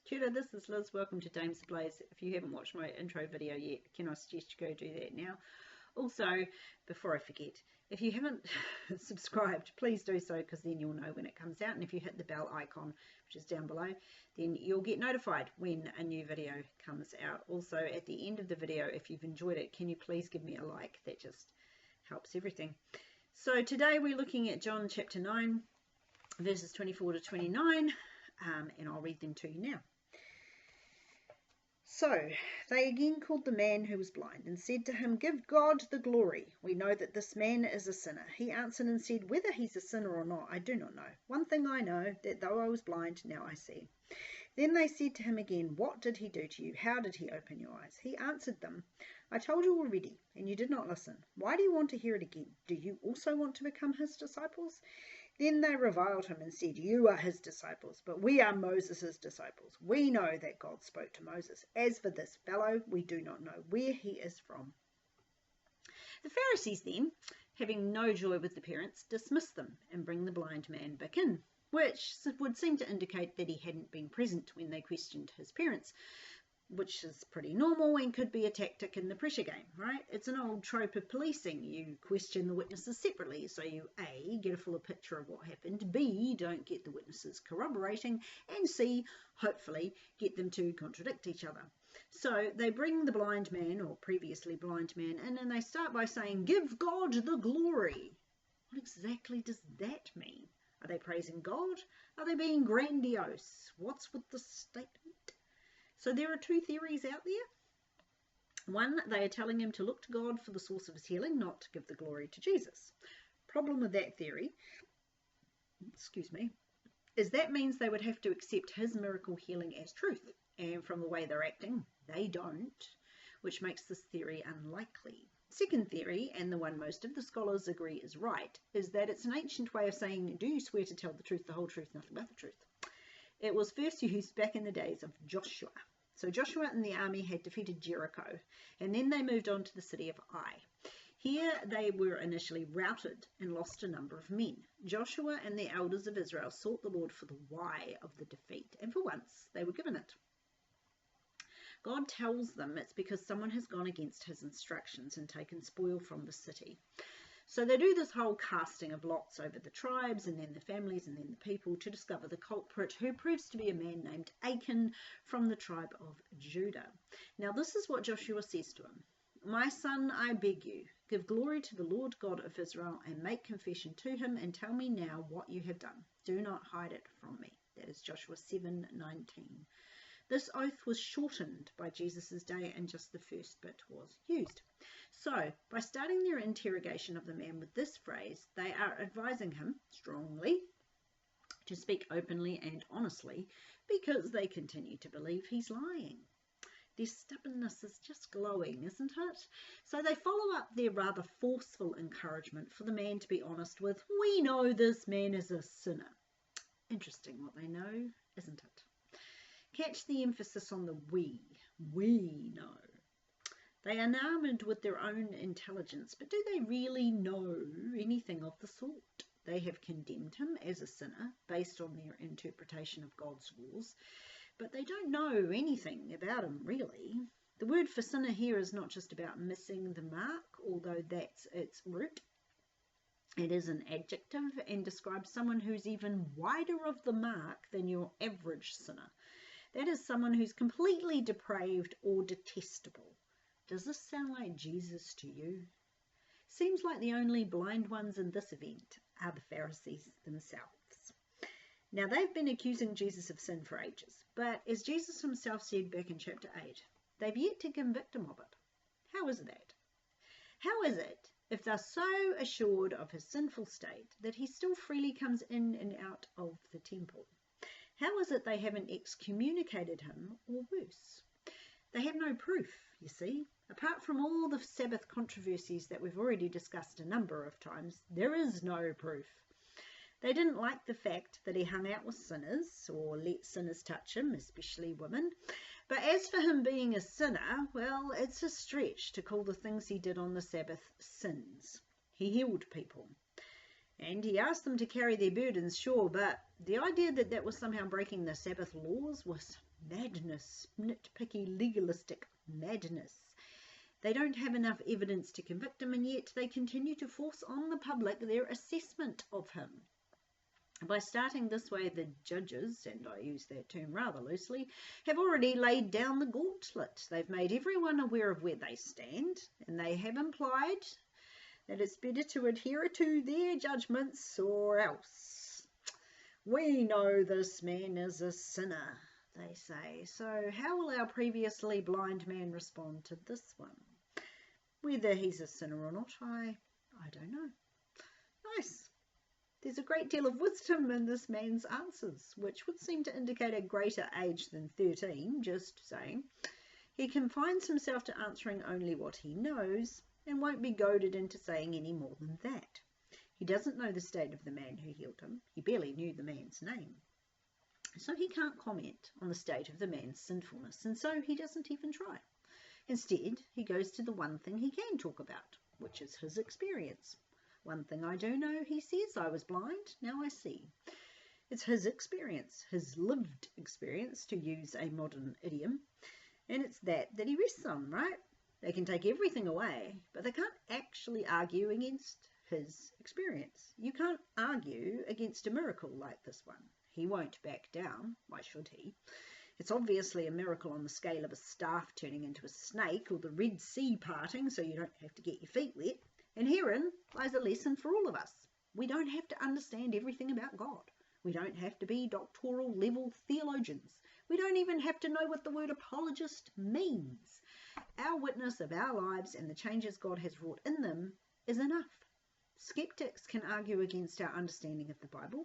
Kia ora, this is Liz. Welcome to Dames Blaze. If you haven't watched my intro video yet, can I suggest you go do that now? Also, before I forget, if you haven't subscribed, please do so, because then you'll know when it comes out. And if you hit the bell icon, which is down below, then you'll get notified when a new video comes out. Also, at the end of the video, if you've enjoyed it, can you please give me a like? That just helps everything. So today we're looking at John chapter 9, verses 24 to 29, and I'll read them to you now. So they again called the man who was blind and said to him, "Give God the glory. We know that this man is a sinner." He answered and said, "Whether he's a sinner or not, I do not know. One thing I know, that though I was blind, now I see." Then they said to him again, "What did he do to you? How did he open your eyes?" He answered them, "I told you already, and you did not listen. Why do you want to hear it again? Do you also want to become his disciples?" Then they reviled him and said, "You are his disciples, but we are Moses' disciples. We know that God spoke to Moses. As for this fellow, we do not know where he is from." The Pharisees then, having no joy with the parents, dismissed them and bring the blind man back in, which would seem to indicate that he hadn't been present when they questioned his parents, which is pretty normal and could be a tactic in the pressure game, right? It's an old trope of policing. You question the witnesses separately, so you A, get a fuller picture of what happened, B, don't get the witnesses corroborating, and C, hopefully get them to contradict each other. So they bring the blind man, or previously blind man, in, and they start by saying, "Give God the glory." What exactly does that mean? Are they praising God? Are they being grandiose? What's with the statement? So there are two theories out there. One, they are telling him to look to God for the source of his healing, not to give the glory to Jesus. Problem with that theory, is that means they would have to accept his miracle healing as truth. And from the way they're acting, they don't, which makes this theory unlikely. Second theory, and the one most of the scholars agree is right, is that it's an ancient way of saying, "Do you swear to tell the truth, the whole truth, nothing but the truth?" It was first used back in the days of Joshua. So Joshua and the army had defeated Jericho, and then they moved on to the city of Ai. Here they were initially routed and lost a number of men. Joshua and the elders of Israel sought the Lord for the why of the defeat, and for once they were given it. God tells them it's because someone has gone against his instructions and taken spoil from the city. So they do this whole casting of lots over the tribes and then the families and then the people to discover the culprit, who proves to be a man named Achan from the tribe of Judah. Now this is what Joshua says to him. "My son, I beg you, give glory to the Lord God of Israel and make confession to him, and tell me now what you have done. Do not hide it from me." That is Joshua 7:19. This oath was shortened by Jesus' day, and just the first bit was used. So, by starting their interrogation of the man with this phrase, they are advising him strongly to speak openly and honestly, because they continue to believe he's lying. Their stubbornness is just glowing, isn't it? So they follow up their rather forceful encouragement for the man to be honest with, "We know this man is a sinner." Interesting what they know, isn't it? Catch the emphasis on the we. We know. They are enamored with their own intelligence, but do they really know anything of the sort? They have condemned him as a sinner based on their interpretation of God's laws, but they don't know anything about him really. The word for sinner here is not just about missing the mark, although that's its root. It is an adjective and describes someone who's even wider of the mark than your average sinner. That is someone who's completely depraved or detestable. Does this sound like Jesus to you? Seems like the only blind ones in this event are the Pharisees themselves. Now, they've been accusing Jesus of sin for ages, but as Jesus himself said back in chapter 8, they've yet to convict him of it. How is that? How is it, if they're so assured of his sinful state, that he still freely comes in and out of the temple? How is it they haven't excommunicated him, or worse? They have no proof, you see. Apart from all the Sabbath controversies that we've already discussed a number of times, there is no proof. They didn't like the fact that he hung out with sinners, or let sinners touch him, especially women. But as for him being a sinner, well, it's a stretch to call the things he did on the Sabbath sins. He healed people. And he asked them to carry their burdens, sure, but the idea that that was somehow breaking the Sabbath laws was madness, nitpicky, legalistic madness. They don't have enough evidence to convict him, and yet they continue to force on the public their assessment of him. By starting this way, the judges, and I use that term rather loosely, have already laid down the gauntlet. They've made everyone aware of where they stand, and they have implied that it's better to adhere to their judgments or else. We know this man is a sinner, they say, so how will our previously blind man respond to this one? Whether he's a sinner or not, I don't know. Nice. There's a great deal of wisdom in this man's answers, which would seem to indicate a greater age than 13, just saying. He confines himself to answering only what he knows, and won't be goaded into saying any more than that. He doesn't know the state of the man who healed him. He barely knew the man's name. So he can't comment on the state of the man's sinfulness, and so he doesn't even try. Instead, he goes to the one thing he can talk about, which is his experience. One thing I do know, he says, I was blind, now I see. It's his experience, his lived experience, to use a modern idiom, and it's that he rests on, right? They can take everything away, but they can't actually argue against his experience. You can't argue against a miracle like this one. He won't back down. Why should he? It's obviously a miracle on the scale of a staff turning into a snake or the Red Sea parting so you don't have to get your feet wet. And herein lies a lesson for all of us. We don't have to understand everything about God. We don't have to be doctoral level theologians. We don't even have to know what the word apologist means. Our witness of our lives and the changes God has wrought in them is enough. Skeptics can argue against our understanding of the Bible,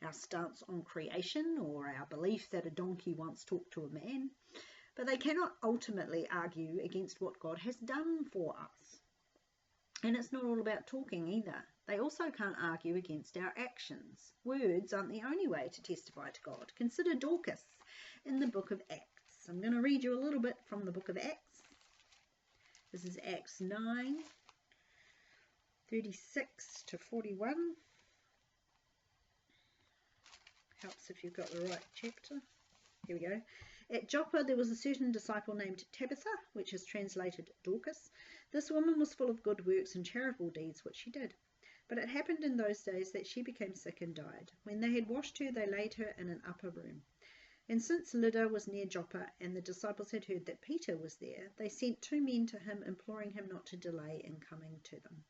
our stance on creation, or our belief that a donkey once talked to a man, but they cannot ultimately argue against what God has done for us. And it's not all about talking either. They also can't argue against our actions. Words aren't the only way to testify to God. Consider Dorcas in the book of Acts. I'm going to read you a little bit from the book of Acts. This is Acts 9, 36 to 41. Helps if you've got the right chapter. Here we go. At Joppa there was a certain disciple named Tabitha, which is translated Dorcas. This woman was full of good works and charitable deeds which she did. But it happened in those days that she became sick and died. When they had washed her, they laid her in an upper room. And since Lydda was near Joppa, and the disciples had heard that Peter was there, they sent 2 men to him, imploring him not to delay in coming to them.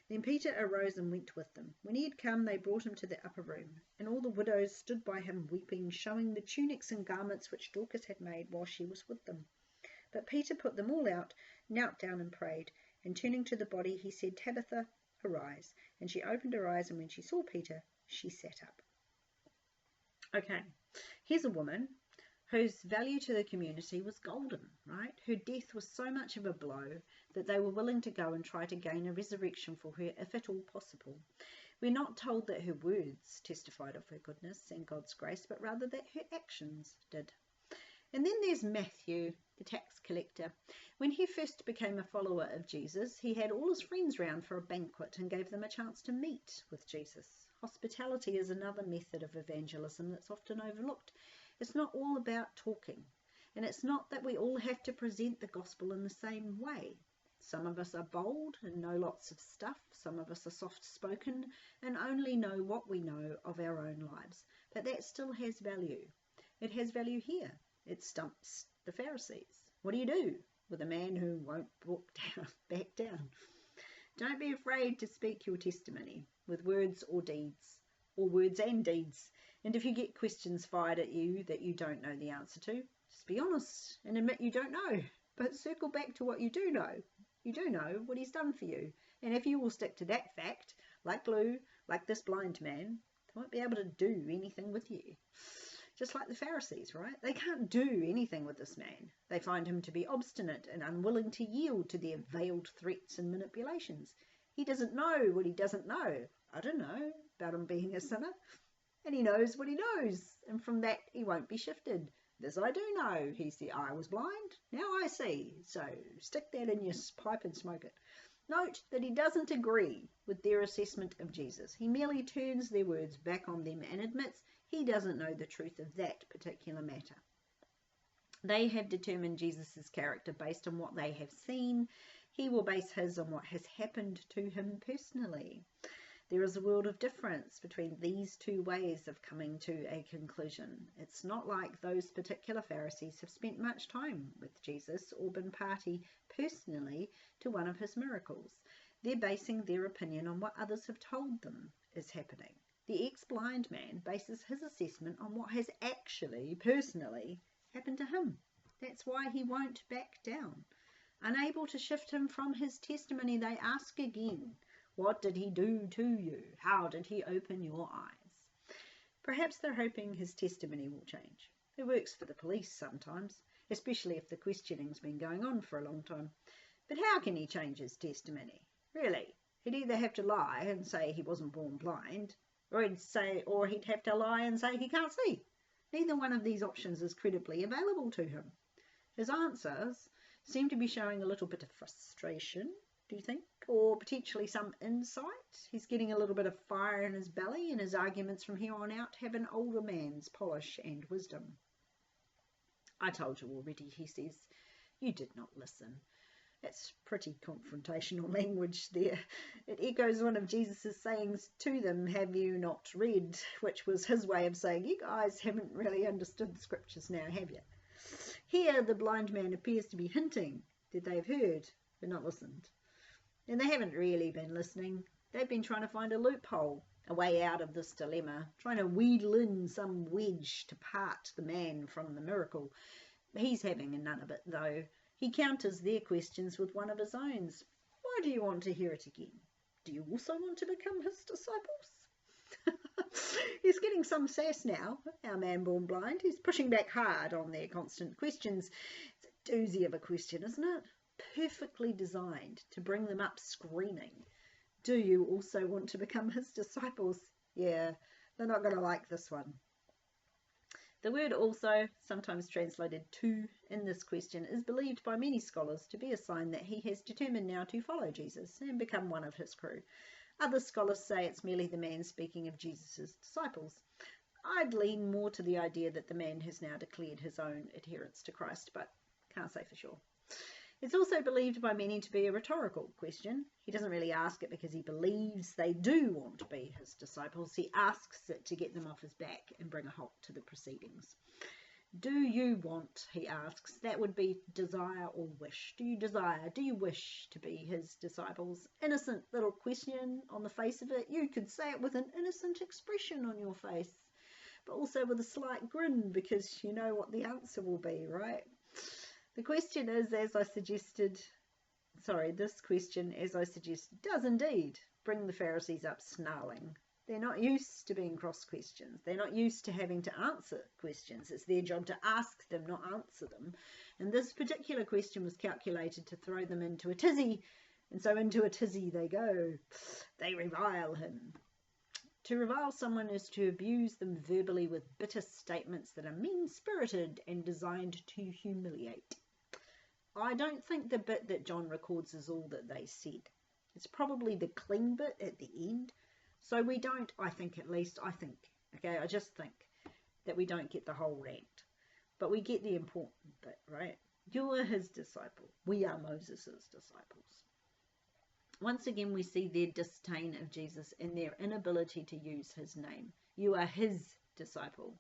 Then Peter arose and went with them. When he had come, they brought him to the upper room, and all the widows stood by him weeping, showing the tunics and garments which Dorcas had made while she was with them. But Peter put them all out, knelt down and prayed, and turning to the body, he said, Tabitha, arise. And she opened her eyes, and when she saw Peter, she sat up. Okay, here's a woman whose value to the community was golden, right? Her death was so much of a blow that they were willing to go and try to gain a resurrection for her, if at all possible. We're not told that her words testified of her goodness and God's grace, but rather that her actions did. And then there's Matthew, the tax collector. When he first became a follower of Jesus, he had all his friends round for a banquet and gave them a chance to meet with Jesus. Hospitality is another method of evangelism that's often overlooked. It's not all about talking, and it's not that we all have to present the gospel in the same way. Some of us are bold and know lots of stuff. Some of us are soft-spoken and only know what we know of our own lives. But that still has value. It has value here. It stumps the Pharisees. What do you do with a man who won't back down? Don't be afraid to speak your testimony with words or deeds, or words and deeds. And if you get questions fired at you that you don't know the answer to, just be honest and admit you don't know. But circle back to what you do know. You do know what he's done for you. And if you will stick to that fact, like glue, like this blind man, they won't be able to do anything with you. Just like the Pharisees, right? They can't do anything with this man. They find him to be obstinate and unwilling to yield to their veiled threats and manipulations. He doesn't know what he doesn't know. I don't know about him being a sinner. And he knows what he knows. And from that, he won't be shifted. This I do know. He said, I was blind. Now I see. So stick that in your pipe and smoke it. Note that he doesn't agree with their assessment of Jesus. He merely turns their words back on them and admits he doesn't know the truth of that particular matter. They have determined Jesus' character based on what they have seen. He will base his on what has happened to him personally. There is a world of difference between these two ways of coming to a conclusion. It's not like those particular Pharisees have spent much time with Jesus or been party personally to one of his miracles. They're basing their opinion on what others have told them is happening. The ex-blind man bases his assessment on what has actually, personally, happened to him. That's why he won't back down. Unable to shift him from his testimony, they ask again, what did he do to you? How did he open your eyes? Perhaps they're hoping his testimony will change. It works for the police sometimes, especially if the questioning's been going on for a long time. But how can he change his testimony? Really, he'd either have to lie and say he wasn't born blind, or he'd have to lie and say he can't see. Neither one of these options is credibly available to him. His answers seem to be showing a little bit of frustration, do you think? Or potentially some insight. He's getting a little bit of fire in his belly, and his arguments from here on out have an older man's polish and wisdom. I told you already, he says. You did not listen. That's pretty confrontational language there. It echoes one of Jesus' sayings to them, have you not read? Which was his way of saying, you guys haven't really understood the scriptures now, have you? Here the blind man appears to be hinting that they've heard but not listened. And they haven't really been listening. They've been trying to find a loophole, a way out of this dilemma, trying to wheedle in some wedge to part the man from the miracle. He's having none of it, though. He counters their questions with one of his own. Why do you want to hear it again? Do you also want to become his disciples? He's getting some sass now, our man born blind. He's pushing back hard on their constant questions. It's a doozy of a question, isn't it? Perfectly designed to bring them up screaming. Do you also want to become his disciples? Yeah, they're not going to like this one. The word also, sometimes translated to in this question, is believed by many scholars to be a sign that he has determined now to follow Jesus and become one of his crew. Other scholars say it's merely the man speaking of Jesus' disciples. I'd lean more to the idea that the man has now declared his own adherence to Christ, but can't say for sure. It's also believed by many to be a rhetorical question. He doesn't really ask it because he believes they do want to be his disciples. He asks it to get them off his back and bring a halt to the proceedings. Do you want, he asks, that would be desire or wish. Do you desire, do you wish to be his disciples? Innocent little question on the face of it. You could say it with an innocent expression on your face, but also with a slight grin because you know what the answer will be, right? The question is, this question, as I suggested, does indeed bring the Pharisees up snarling. They're not used to being cross-questioned. They're not used to having to answer questions. It's their job to ask them, not answer them. And this particular question was calculated to throw them into a tizzy. And so into a tizzy they go. They revile him. To revile someone is to abuse them verbally with bitter statements that are mean-spirited and designed to humiliate. I don't think the bit that John records is all that they said. It's probably the clean bit at the end. So we don't, I think, I just think that we don't get the whole rant. But we get the important bit, right? You are his disciple. We are Moses' disciples. Once again, we see their disdain of Jesus and their inability to use his name. You are his disciple.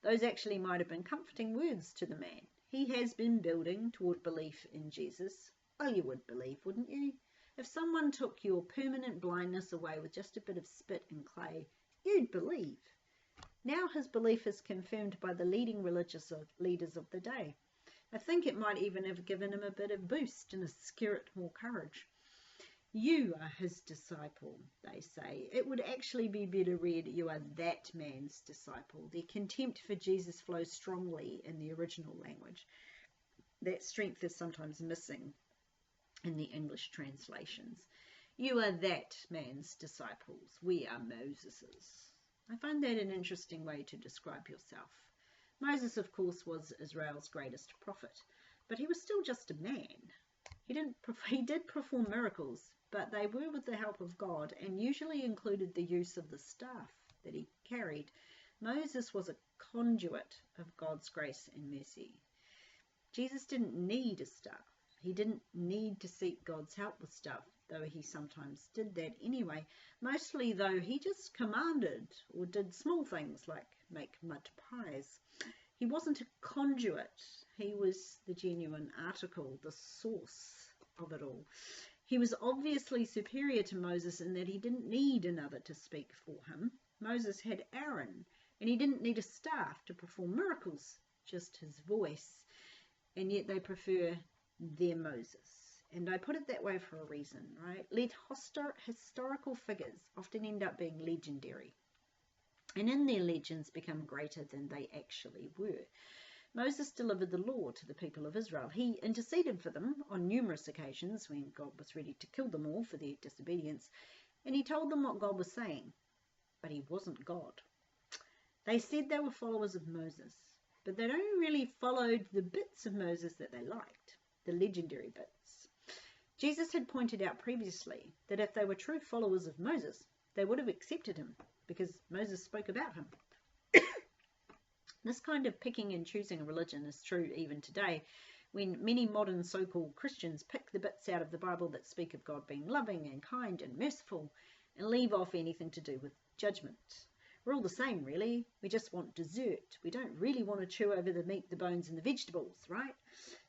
Those actually might have been comforting words to the man. He has been building toward belief in Jesus. Well, you would believe, wouldn't you? If someone took your permanent blindness away with just a bit of spit and clay, you'd believe. Now his belief is confirmed by the leading religious leaders of the day. I think it might even have given him a bit of boost and a spirit more courage. You are his disciple, they say. It would actually be better read, you are that man's disciple. Their contempt for Jesus flows strongly in the original language. That strength is sometimes missing in the English translations. You are that man's disciples. We are Moses's. I find that an interesting way to describe yourself. Moses, of course, was Israel's greatest prophet, but he was still just a man. He did perform miracles, but they were with the help of God and usually included the use of the staff that he carried. Moses was a conduit of God's grace and mercy. Jesus didn't need a staff. He didn't need to seek God's help with stuff, though he sometimes did that anyway. Mostly, though, he just commanded or did small things like make mud pies. He wasn't a conduit. He was the genuine article, the source of it all. He was obviously superior to Moses in that he didn't need another to speak for him. Moses had Aaron, and he didn't need a staff to perform miracles, just his voice. And yet they prefer their Moses. And I put it that way for a reason, right? Historical figures often end up being legendary, and in their legends become greater than they actually were. Moses delivered the law to the people of Israel. He interceded for them on numerous occasions when God was ready to kill them all for their disobedience, and he told them what God was saying, but he wasn't God. They said they were followers of Moses, but they'd only really followed the bits of Moses that they liked, the legendary bits. Jesus had pointed out previously that if they were true followers of Moses, they would have accepted him because Moses spoke about him. This kind of picking and choosing a religion is true even today, when many modern so-called Christians pick the bits out of the Bible that speak of God being loving and kind and merciful and leave off anything to do with judgment. We're all the same, really. We just want dessert. We don't really want to chew over the meat, the bones, and the vegetables, right?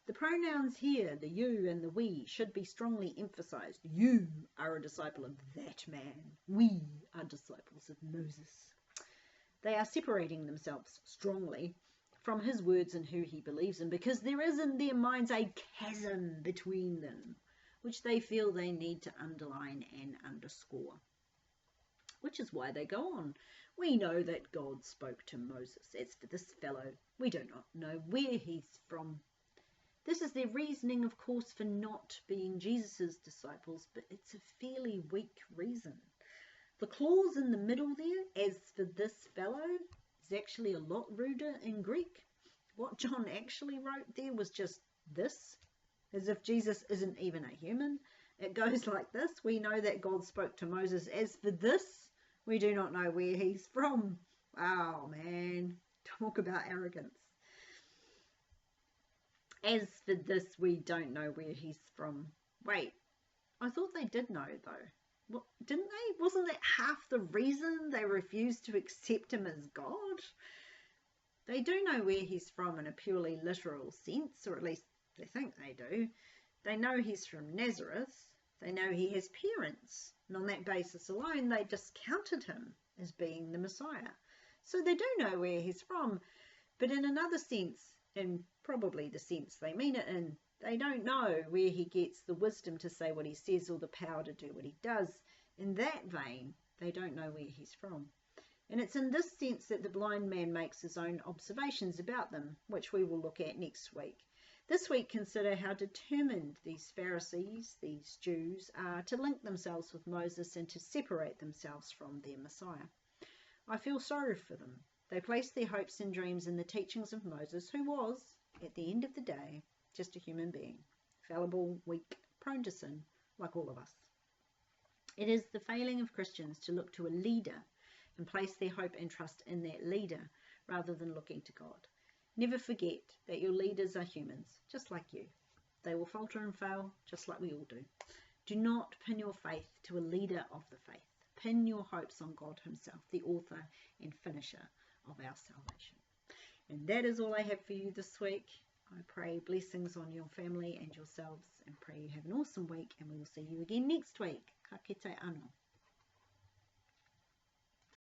The pronouns here, the you and the we, should be strongly emphasized. You are a disciple of that man. We are disciples of Moses. They are separating themselves strongly from his words and who he believes in, because there is in their minds a chasm between them, which they feel they need to underline and underscore. Which is why they go on. We know that God spoke to Moses. As for this fellow, we do not know where he's from. This is their reasoning, of course, for not being Jesus' disciples, but it's a fairly weak reason. The clause in the middle there, as for this fellow, is actually a lot ruder in Greek. What John actually wrote there was just this, as if Jesus isn't even a human. It goes like this. We know that God spoke to Moses. As for this, we do not know where he's from. Wow, man. Talk about arrogance. As for this, we don't know where he's from. Wait, I thought they did know, though. What, didn't they? Wasn't that half the reason they refused to accept him as God? They do know where he's from in a purely literal sense, or at least they think they do. They know he's from Nazareth. They know he has parents. And on that basis alone, they discounted him as being the Messiah. So they do know where he's from. But in another sense, in probably the sense they mean it in, they don't know where he gets the wisdom to say what he says or the power to do what he does. In that vein, they don't know where he's from. And it's in this sense that the blind man makes his own observations about them, which we will look at next week. This week, consider how determined these Pharisees, these Jews, are to link themselves with Moses and to separate themselves from their Messiah. I feel sorry for them. They placed their hopes and dreams in the teachings of Moses, who was, at the end of the day, just a human being, fallible, weak, prone to sin, like all of us. It is the failing of Christians to look to a leader and place their hope and trust in that leader rather than looking to God. Never forget that your leaders are humans, just like you. They will falter and fail, just like we all do. Do not pin your faith to a leader of the faith. Pin your hopes on God himself, the author and finisher of our salvation. And that is all I have for you this week. I pray blessings on your family and yourselves, and pray you have an awesome week, and we will see you again next week. Ka kite anō.